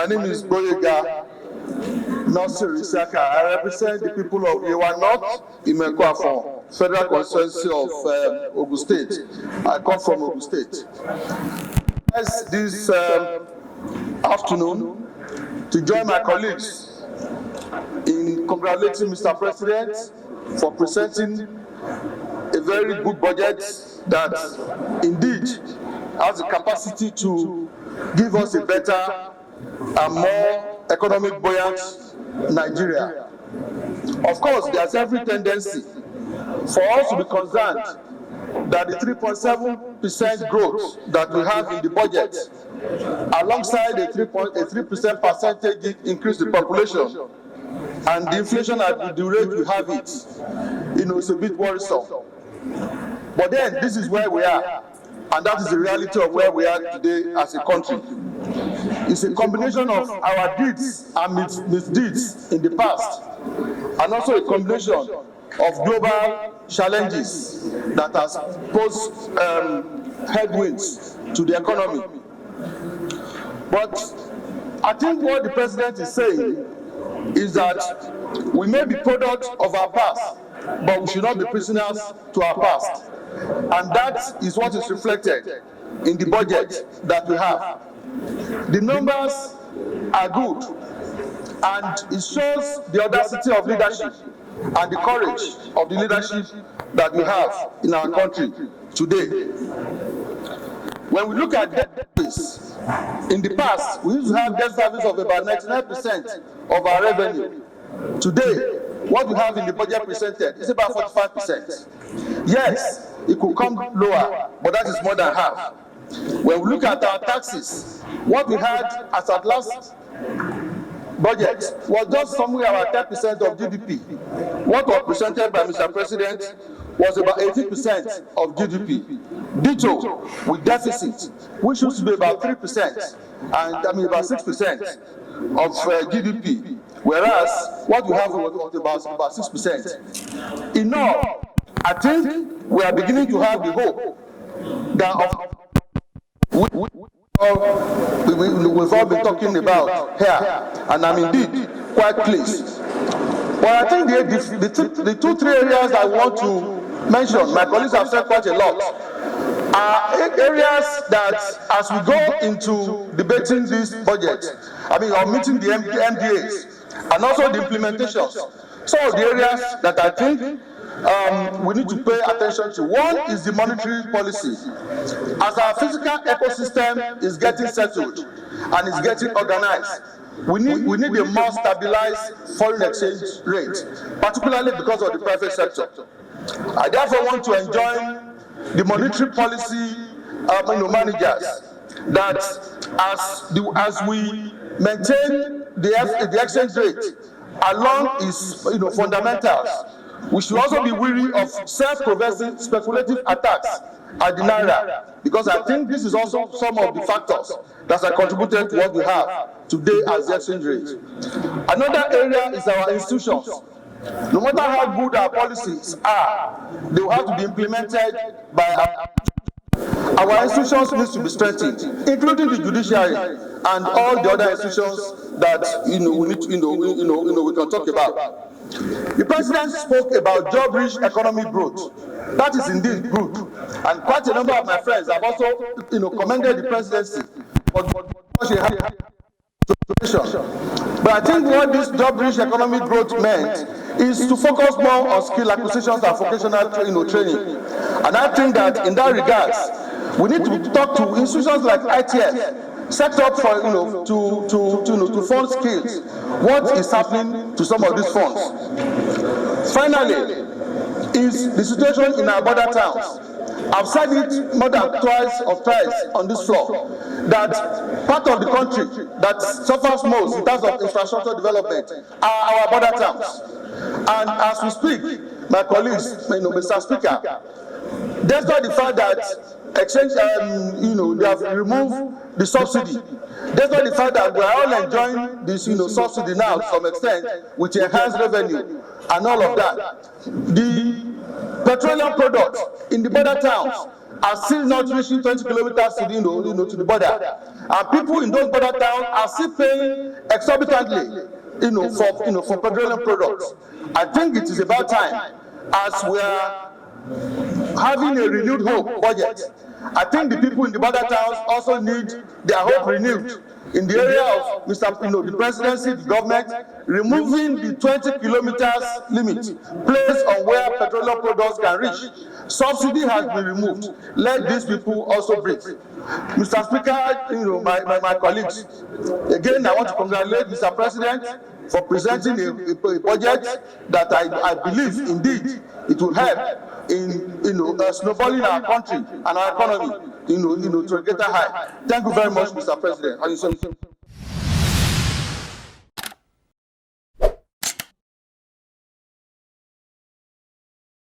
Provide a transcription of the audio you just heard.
name is Adegboyega, Nasiru, Isiaka. I represent the people of Yewa North, Imekwafon, Federal Constituency of Ogun State. I come from Ogun State. This afternoon to join my colleagues in congratulating Mr. President for presenting a very good budget that indeed has the capacity to give us a better and more economic buoyant Nigeria. Of course, there's every tendency for us to be concerned that the 3.7% growth that we have in the budget, alongside a 3% percentage increase in population, and the inflation at the rate we have it, it's a bit worrisome. But then, this is where we are, and that is the reality of where we are today as a country. It's a combination of our deeds and misdeeds in the past, and also a combination of global challenges that has posed headwinds to the economy. But I think what the president is saying is that we may be product of our past, but we should not be prisoners to our past. And that is what is reflected in the budget that we have. The numbers are good, and it shows the audacity of leadership and the courage of the leadership that we have in our country today. When we look at debt service, in the past, we used to have debt service of about 99% of our revenue. Today, what we have in the budget presented is about 45%. Yes, it could come lower, but that is more than half. When we look at our taxes, what we had as at last budget was just somewhere about 10% of GDP. What was presented by Mr. President was about 18% of GDP. Ditto with deficit, which used to be about 3%, and about 6% of GDP. Whereas what we have was about 6%. In all, I think we are beginning to have the hope that we've all been talking about here, and I'm indeed quite pleased. But I think the 2-3 areas I want to mention, my colleagues have said quite a lot, are areas that as we go into debating this budget, or meeting the MDAs, and also the implementations, some of the areas that I think we need to pay attention to. One is the monetary policy. As our physical ecosystem is getting settled and is getting organized, we need a more stabilized foreign exchange rate, particularly because of the private sector. I therefore want to enjoin the monetary policy managers that as we maintain the exchange rate along its fundamentals, we should also be wary of self-progressive speculative attacks at the Naira, because I think this is also some of the factors that are contributed to what we have today as the exchange rate. Another area is our institutions. No matter how good our policies are, they will have to be implemented by our institutions need to be strengthened, including the judiciary and all the other institutions that we can talk about. The president spoke about job-rich economic growth. That is indeed good, and quite a number of my friends have also, commended the presidency for what she had. But I think what this job-rich economic growth meant is to focus more on skill acquisitions and vocational training. And I think that in that regards, we need to talk to institutions like ITF, set up for to fund skills. What is happening to some of these funds? Finally, is the situation in our border towns. I've said it more than twice on this floor, that part of the country that suffers most in terms of infrastructure development are our border towns. And as we speak, my colleagues, Mr. Speaker, despite the fact that exchange, they have removed the subsidy, despite the fact that we are all enjoying this, subsidy now to some extent with enhanced revenue and all of that, the petroleum products in the border towns are still not reaching 20 kilometers to the, to the border, and people in those border towns are still paying exorbitantly, for petroleum products. I think it is about time, as we are having a renewed hope budget. I think the people in the border towns also need their hope renewed in the area of the presidency, the government, removing the 20 kilometers limit placed on where petroleum products can reach. Subsidy has been removed. Let these people also breathe. Mr. Speaker, my colleagues, again, I want to congratulate Mr. President for presenting a budget that I believe indeed it will help in snowballing our country and our economy to a greater height. Thank you very much, Mr. President.